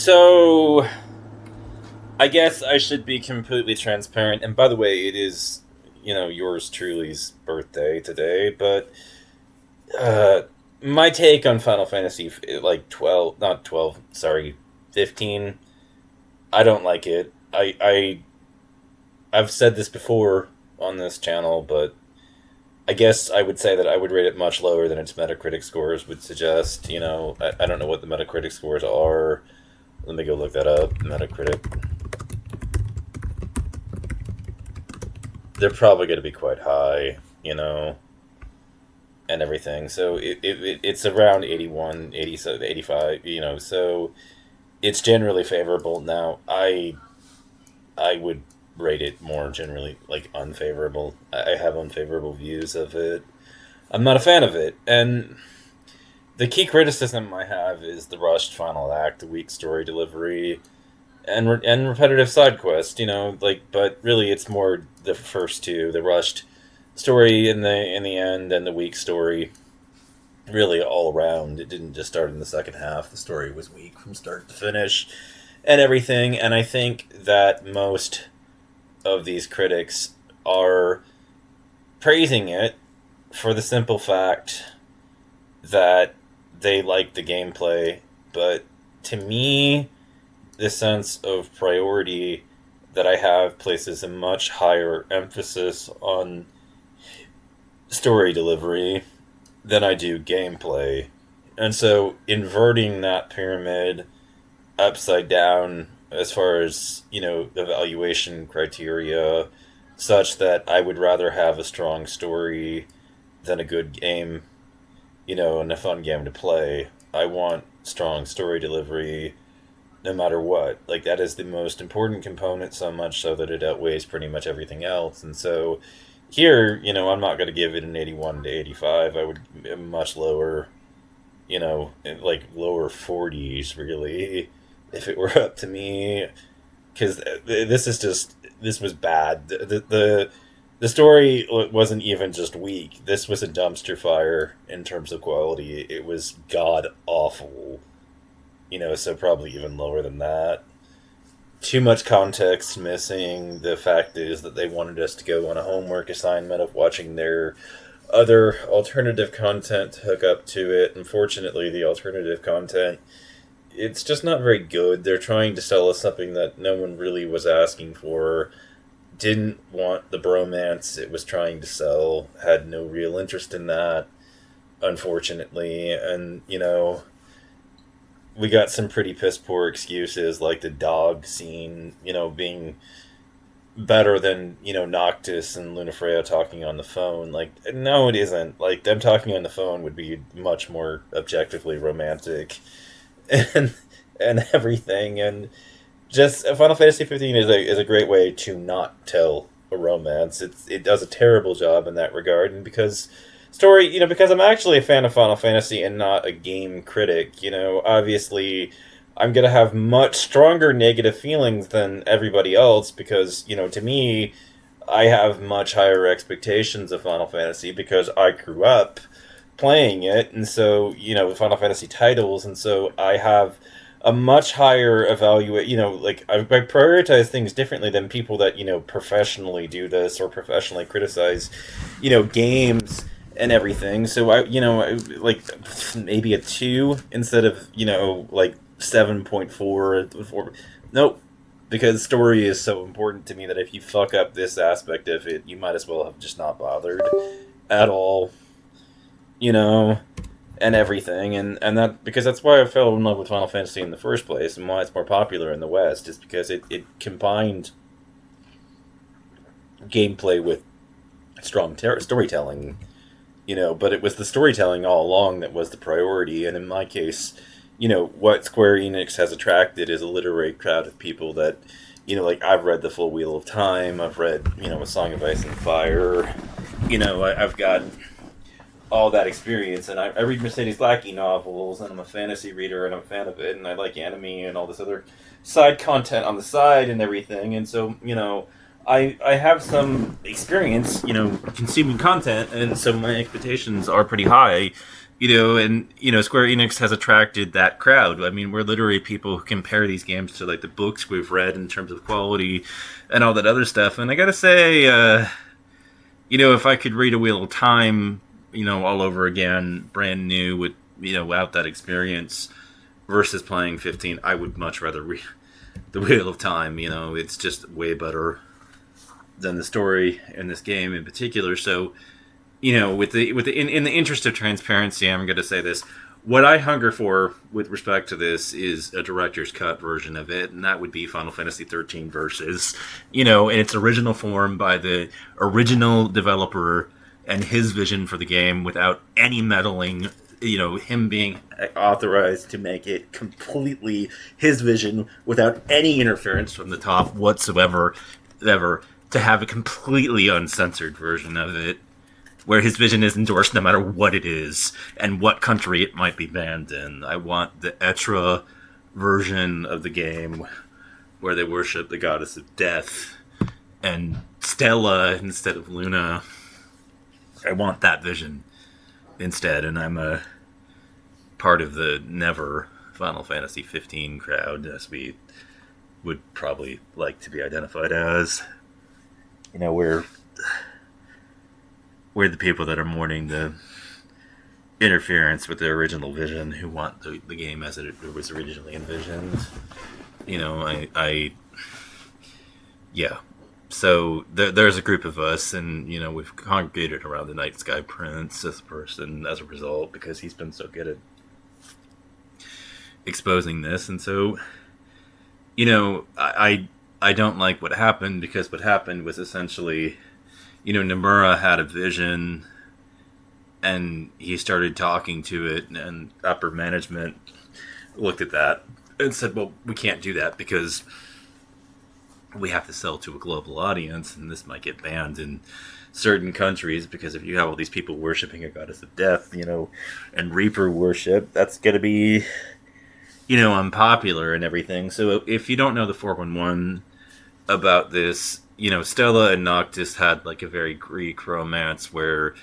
So, I guess I should be completely transparent. And by the way, it is, yours truly's birthday today. But uh, my take on Final Fantasy, like 12, not 12, sorry, 15, I don't like it. I've said this before on this channel, but I guess I would say that I would rate it much lower than its Metacritic scores would suggest. I don't know what the Metacritic scores are. Let me go look that up. Metacritic. They're probably going to be quite high, and everything. So it's around 81, 80, 85, so it's generally favorable. Now, I would rate it more generally like unfavorable. I have unfavorable views of it. I'm not a fan of it. And the key criticism I have is the rushed final act, the weak story delivery, and repetitive side quest. But really, it's more the first two, the rushed story in the end, and the weak story. Really, all around, it didn't just start in the second half. The story was weak from start to finish, and everything. And I think that most of these critics are praising it for the simple fact that they like the gameplay, but to me, the sense of priority that I have places a much higher emphasis on story delivery than I do gameplay. And so inverting that pyramid upside down as far as, evaluation criteria, such that I would rather have a strong story than a good game, and a fun game to play. I want strong story delivery no matter what. Like, that is the most important component, so much so that it outweighs pretty much everything else. And so here, I'm not going to give it an 81 to 85. I would much lower, like lower 40s, really, if it were up to me. Because this was bad. The story wasn't even just weak. This was a dumpster fire in terms of quality. It was god awful. So probably even lower than that. Too much context missing. The fact is that they wanted us to go on a homework assignment of watching their other alternative content to hook up to it. Unfortunately, the alternative content, it's just not very good. They're trying to sell us something that no one really was asking for. Didn't want the bromance it was trying to sell. Had no real interest in that, unfortunately. And, we got some pretty piss poor excuses, like the dog scene, being better than, Noctis and Lunafreya talking on the phone. Like, no, it isn't. Like, them talking on the phone would be much more objectively romantic and everything. And just Final Fantasy 15 is a great way to not tell a romance. It does a terrible job in that regard, and because I'm actually a fan of Final Fantasy and not a game critic, obviously I'm going to have much stronger negative feelings than everybody else because, to me, I have much higher expectations of Final Fantasy because I grew up playing it, and so, Final Fantasy titles, and so I have a much higher like I prioritize things differently than people that, professionally do this or professionally criticize, games and everything. So like maybe a 2 instead of, like 7.4. Nope. Because story is so important to me that if you fuck up this aspect of it, you might as well have just not bothered at all, and everything. And that, because that's why I fell in love with Final Fantasy in the first place, and why it's more popular in the West, is because it combined gameplay with strong storytelling. But it was the storytelling all along that was the priority, and in my case, what Square Enix has attracted is a literary crowd of people that, like, I've read The Full Wheel of Time, I've read, A Song of Ice and Fire, I've got all that experience, and I read Mercedes Lackey novels, and I'm a fantasy reader, and I'm a fan of it, and I like anime and all this other side content on the side and everything, and so, I have some experience, consuming content, and so my expectations are pretty high. And Square Enix has attracted that crowd. I mean, we're literally people who compare these games to like the books we've read in terms of quality and all that other stuff. And I gotta say, if I could read A Wheel of Time, all over again, brand new with without that experience versus playing 15, I would much rather read The Wheel of Time. It's just way better than the story in this game in particular. So, with the in the interest of transparency, I'm going to say this: what I hunger for with respect to this is a director's cut version of it, and that would be Final Fantasy 13 Versus, in its original form by the original developer and his vision for the game, without any meddling. Him being authorized to make it completely his vision without any interference from the top whatsoever, ever, to have a completely uncensored version of it, where his vision is endorsed no matter what it is and what country it might be banned in. I want the Etra version of the game where they worship the goddess of death and Stella instead of Luna. I want that vision instead, and I'm a part of the never Final Fantasy 15 crowd, as we would probably like to be identified as. We're the people that are mourning the interference with the original vision, who want the game as it was originally envisioned. So there's a group of us, and we've congregated around the Night Sky Prince as a person as a result, because he's been so good at exposing this. And so, I don't like what happened, because what happened was essentially, Nomura had a vision, and he started talking to it, and upper management looked at that and said, well, we can't do that because we have to sell to a global audience, and this might get banned in certain countries, because if you have all these people worshiping a goddess of death, and Reaper worship, that's going to be, unpopular and everything. So if you don't know the 411 about this, Stella and Noctis had like a very Greek romance where,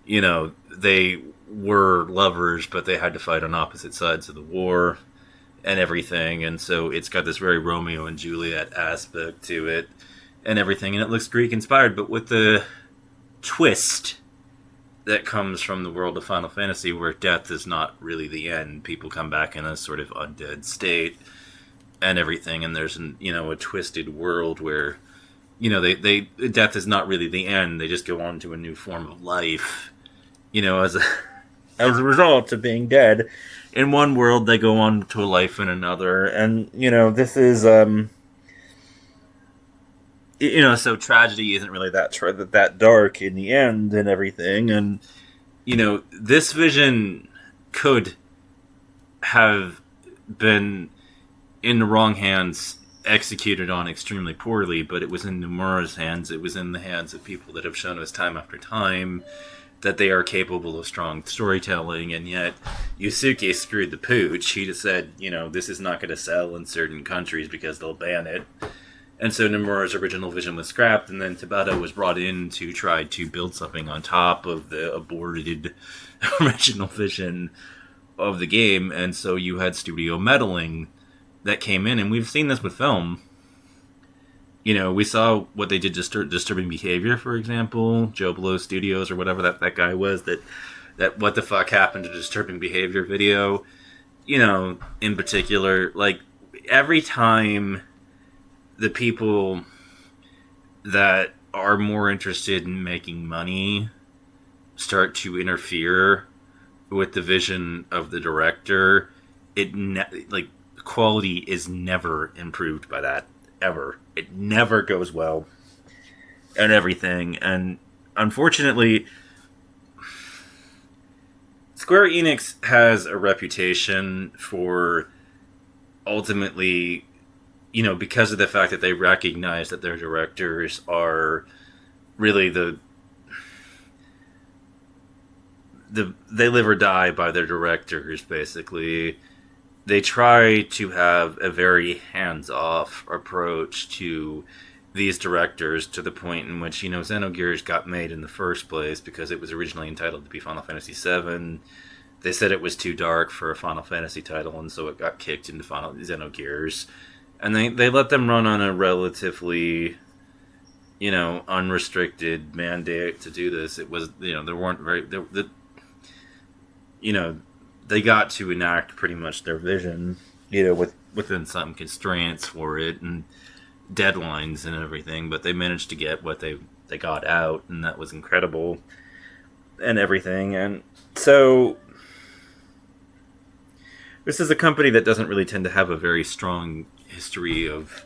they were lovers, but they had to fight on opposite sides of the war and everything. And so it's got this very Romeo and Juliet aspect to it and everything. And it looks Greek inspired, but with the twist that comes from the world of Final Fantasy, where death is not really the end. People come back in a sort of undead state and everything. And there's a twisted world where, death is not really the end. They just go on to a new form of life, as a result of being dead. In one world, they go on to a life in another. And, this is, so tragedy isn't really that dark in the end and everything. And, this vision could have been in the wrong hands, executed on extremely poorly, but it was in Nomura's hands. It was in the hands of people that have shown us time after time that they are capable of strong storytelling, and yet Yusuke screwed the pooch. He just said, this is not going to sell in certain countries because they'll ban it. And so Nomura's original vision was scrapped, and then Tabata was brought in to try to build something on top of the aborted original vision of the game. And so you had studio meddling that came in, and we've seen this with film. We saw what they did to Disturbing Behavior, for example, Joe Blow Studios or whatever that guy was, that what the fuck happened to Disturbing Behavior video, in particular. Like, every time the people that are more interested in making money start to interfere with the vision of the director, quality is never improved by that, ever. It never goes well and everything. And unfortunately, Square Enix has a reputation for ultimately, because of the fact that they recognize that their directors are really they live or die by their directors, basically. They try to have a very hands-off approach to these directors, to the point in which, Xenogears got made in the first place because it was originally entitled to be Final Fantasy VII, They said it was too dark for a Final Fantasy title, and so it got kicked into Final Xenogears. And they let them run on a relatively, unrestricted mandate to do this. It was, there weren't very, they got to enact pretty much their vision, within some constraints for it and deadlines and everything. But they managed to get what they got out, and that was incredible, and everything. And so this is a company that doesn't really tend to have a very strong history of,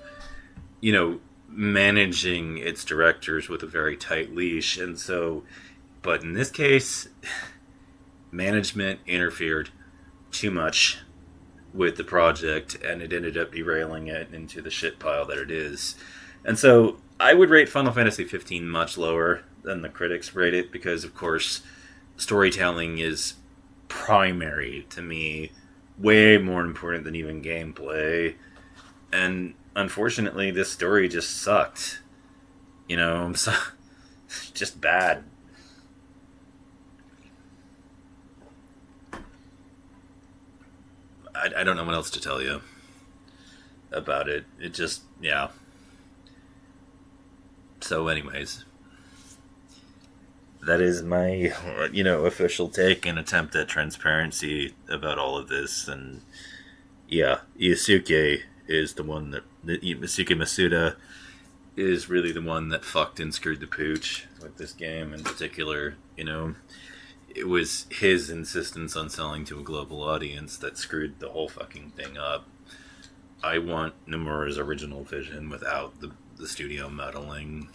managing its directors with a very tight leash. And so, but in this case, management interfered too much with the project, and it ended up derailing it into the shit pile that it is. And so I would rate Final Fantasy 15 much lower than the critics rate it, because of course storytelling is primary to me, way more important than even gameplay. And unfortunately, this story just sucked. So just bad. I don't know what else to tell you about it. It just, yeah. So anyways, that is my, official take and attempt at transparency about all of this. And yeah, Iosuke is the one Iosuke Masuda is really the one that fucked and screwed the pooch with this game in particular. It was his insistence on selling to a global audience that screwed the whole fucking thing up. I want Nomura's original vision without the studio meddling.